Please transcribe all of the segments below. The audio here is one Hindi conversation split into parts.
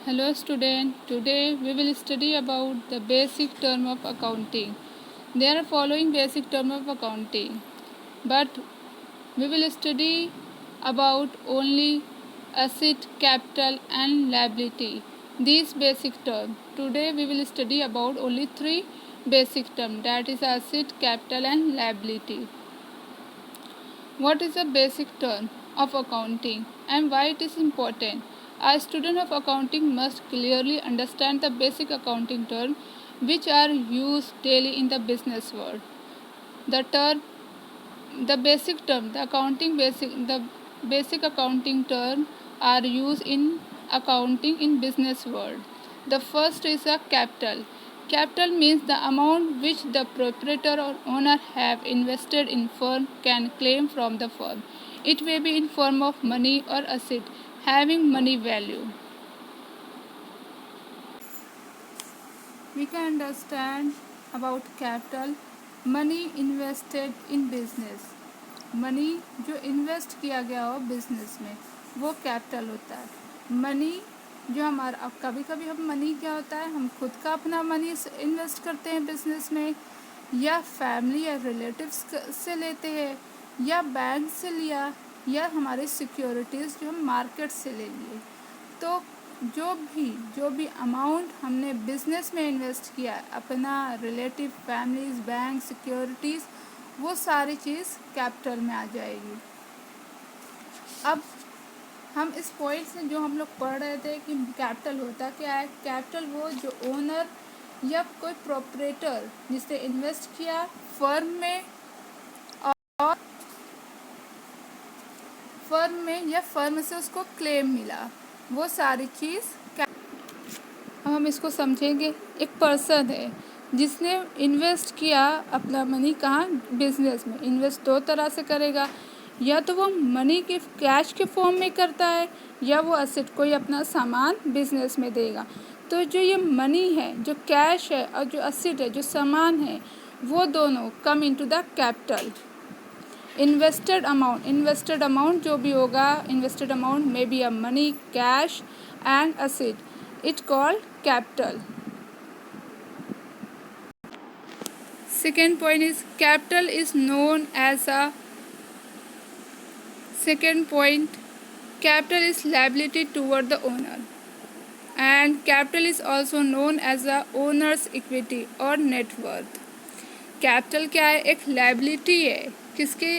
Hello student, today we will study about the basic term of accounting. There are following basic term of accounting, but we will study about only asset, capital and liability. These basic terms. Today we will study about only three basic terms, that is asset, capital and liability. What is the basic term of accounting and why it is important? A student of accounting must clearly understand the basic accounting terms which are used daily in the business world. The term, the basic accounting term are used in accounting in business world. The first is a capital. Capital means the amount which the proprietor or owner have invested in firm can claim from the firm. It may be in form of money or asset having money value. We can understand about capital, money invested in business. Money जो इन्वेस्ट किया गया हो बिजनेस में वो कैपिटल होता है। मनी जो हमारा, अब कभी कभी हम मनी क्या होता है, हम खुद का अपना मनी इन्वेस्ट करते हैं बिजनेस में, या फैमिली या रिलेटिव्स से लेते हैं, या बैंक से लिया, या हमारे सिक्योरिटीज़ जो हम मार्केट से ले लिए। तो जो भी अमाउंट हमने बिजनेस में इन्वेस्ट किया है, अपना रिलेटिव, फैमिलीज, बैंक, सिक्योरिटीज़, वो सारी चीज़ कैपिटल में आ जाएगी। अब हम इस पॉइंट से जो हम लोग पढ़ रहे थे कि कैपिटल होता क्या है। कैपिटल वो जो ओनर या कोई प्रोपरेटर जिसने इन्वेस्ट किया फर्म में, और फर्म में या फर्म से उसको क्लेम मिला, वो सारी चीज़। अब हम इसको समझेंगे। एक पर्सन है जिसने इन्वेस्ट किया अपना मनी कहाँ, बिजनेस में। इन्वेस्ट दो तरह से करेगा, या तो वो मनी के कैश के फॉर्म में करता है, या वो असेट कोई अपना सामान बिजनेस में देगा। तो जो ये मनी है, जो कैश है, और जो असेट है, जो सामान है, वो दोनों कम into the capital. Invested amount जो भी होगा, invested amount may be a money, cash and asset, it called capital. Second point is capital is known as a second point capital is liability toward the owner, and capital is also known as the owner's equity or net worth. Capital क्या है, एक लाइबिलिटी है किसके,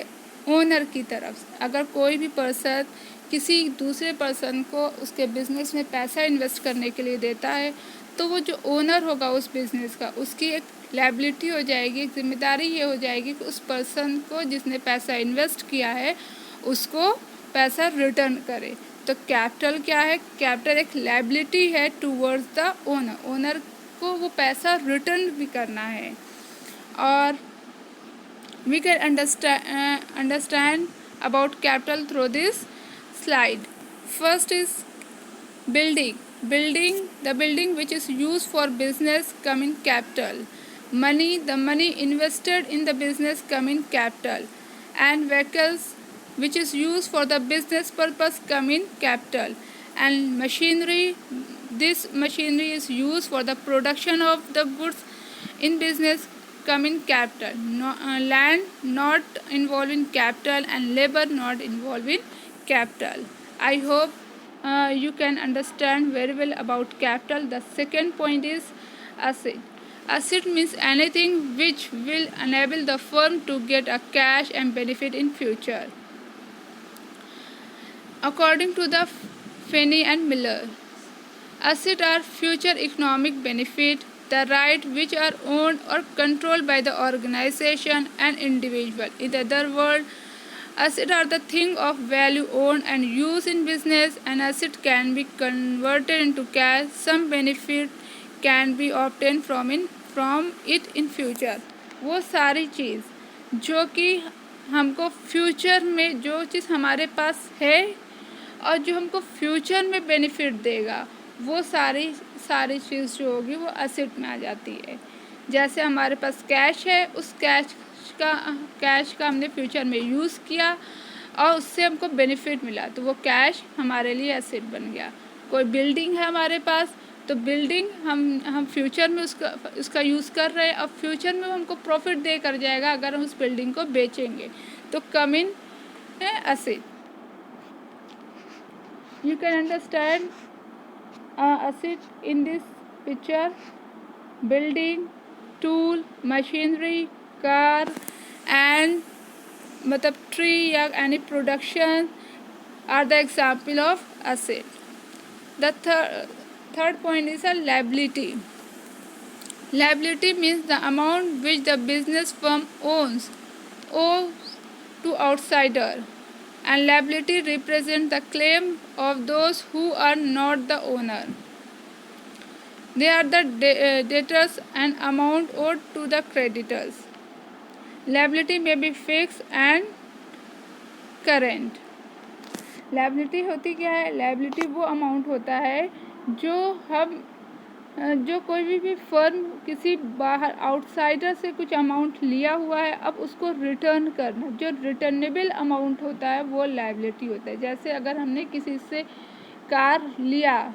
ओनर की तरफ से। अगर कोई भी पर्सन किसी दूसरे पर्सन को उसके बिजनेस में पैसा इन्वेस्ट करने के लिए देता है, तो वो जो ओनर होगा उस बिजनेस का, उसकी एक लाइबिलिटी हो जाएगी, एक जिम्मेदारी ये हो जाएगी कि उस पर्सन को जिसने पैसा इन्वेस्ट किया है उसको पैसा रिटर्न करे। तो कैपिटल क्या है, कैपिटल एक लाइबिलिटी है टूवर्ड्स द ओनर, ओनर को वो पैसा रिटर्न भी करना है। और we can understand about capital through this slide. First is building. The building which is used for business come in capital. Money, the money invested in the business come in capital. And vehicles which is used for the business purpose come in capital. And machinery, this machinery is used for the production of the goods in business come in capital. Land not involved in capital, and labor not involved in capital. I hope you can understand very well about capital. The second point is asset. Asset means anything which will enable the firm to get a cash and benefit in future. According to the Finney and Miller, assets are future economic benefit, the right which are owned or controlled by the organization and individual. In other words, assets are the thing of value owned and used in business. An asset can be converted into cash. Some benefit can be obtained from it in future. वो सारी चीज़ जो कि हमको फ्यूचर में, जो चीज़ हमारे पास है और जो हमको फ्यूचर में बेनिफिट देगा, वो सारी चीज़ जो होगी वो एसेट में आ जाती है। जैसे हमारे पास कैश है, उस कैश का हमने फ्यूचर में यूज़ किया और उससे हमको बेनिफिट मिला, तो वो कैश हमारे लिए एसेट बन गया। कोई बिल्डिंग है हमारे पास, तो बिल्डिंग हम फ्यूचर में उसका यूज़ कर रहे हैं, अब फ्यूचर में हमको प्रॉफिट दे कर जाएगा अगर हम उस बिल्डिंग को बेचेंगे, तो come in asset. You can understand asset in this picture. Building, tool, machinery, car and मतलब ट्री या any production are the example of asset. The third point is a liability. Liability means the amount which the business firm owes to outsider, and liability represents the claim of those who are not the owner. They are the debtors and amount owed to the creditors. Liability may be fixed and current. Liability होती क्या है? लायबिलिटी वो अमाउंट होता है जो कोई भी फर्म किसी बाहर आउटसाइडर से कुछ अमाउंट लिया हुआ है, अब उसको रिटर्न करना, जो रिटर्नेबल अमाउंट होता है वो लायबिलिटी होता है। जैसे अगर हमने किसी से कार लिया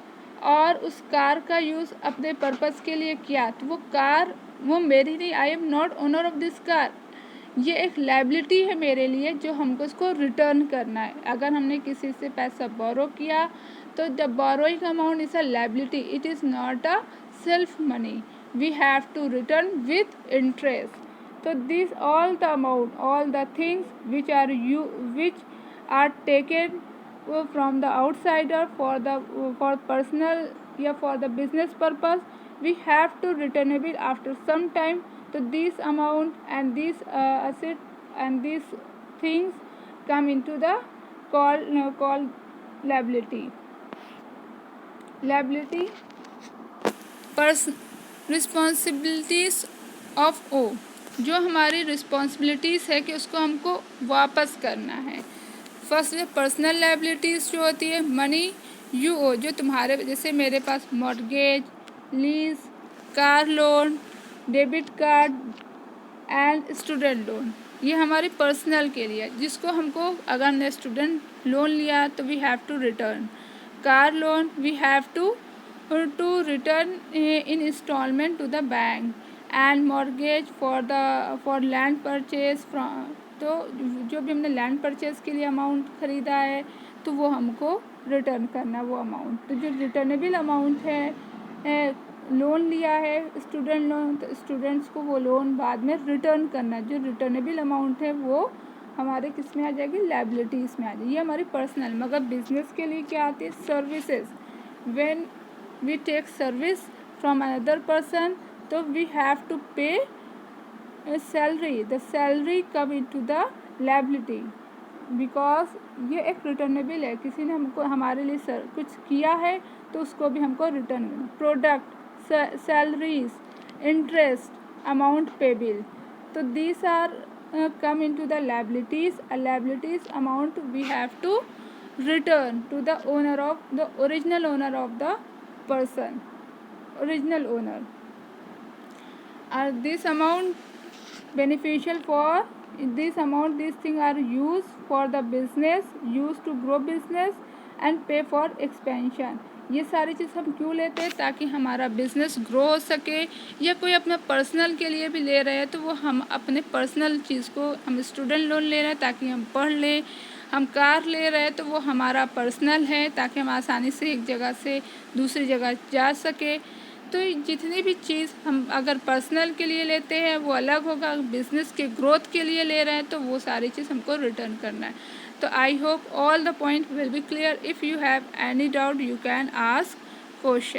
और उस कार का यूज़ अपने पर्पज़ के लिए किया, तो वो मेरी नहीं, I am not owner of this car, ये एक लायबिलिटी है मेरे लिए जो हमको उसको रिटर्न करना है। अगर हमने किसी से पैसा बोरो किया तो the borrowing amount is a liability, it is not a self money, we have to return with interest. तो this all the amount, all the things which are taken from the outsider for personal या for the business purpose, we have to returnable after some time. So this amount and this asset and these things come into the called liability. Liability responsibilities of O, जो हमारी रिस्पॉन्सिबिलिटीज़ है कि उसको हमको वापस करना है। फर्स्ट पर्सनल लायबिलिटीज़ जो होती है, मनी यू ओ, जो तुम्हारे जैसे मेरे पास mortgage, lease, car loan, debit card and student loan, ये हमारी पर्सनल के लिए, जिसको हमको अगर हमने स्टूडेंट लोन लिया तो we have to return, car loan we have to return in instalment to the bank, and mortgage for land purchase from, तो जो भी हमने लैंड परचेज के लिए अमाउंट ख़रीदा है तो वो हमको रिटर्न करना वो अमाउंट। तो जो रिटर्नेबल अमाउंट है, लोन लिया है स्टूडेंट लोन, तो स्टूडेंट्स को वो लोन बाद में रिटर्न करना, जो रिटर्नेबल अमाउंट है वो हमारे किस में आ जाएगी? लायबिलिटीज़ में आ जाएगी। ये हमारी पर्सनल। मगर बिजनेस के लिए क्या आती है? Services. When we take service from another person, तो we have to pay salary, the salary come into the liability, because ये एक रिटर्नेबल है, किसी ने हमको हमारे लिए कुछ किया है तो उसको भी हमको रिटर्न करना। Product, salaries, interest, amount payable, so these are come into the liabilities. A liabilities amount we have to return to the owner of the original owner of the person, original owner. Are this amount beneficial for this amount? These things are used for the business, used to grow business and pay for expansion. ये सारी चीज़ हम क्यों लेते हैं? ताकि हमारा बिज़नेस ग्रो हो सके, या कोई अपने पर्सनल के लिए भी ले रहे हैं तो वो हम अपने पर्सनल चीज़ को, हम स्टूडेंट लोन ले रहे हैं ताकि हम पढ़ लें, हम कार ले रहे हैं तो वो हमारा पर्सनल है ताकि हम आसानी से एक जगह से दूसरी जगह जा सके। तो जितनी भी चीज़ हम अगर पर्सनल के लिए लेते हैं वो अलग होगा, बिज़नेस के ग्रोथ के लिए ले रहे हैं तो वो सारी चीज़ हमको रिटर्न करना है। तो I hope all the point will be clear. If you have any doubt, you can ask question.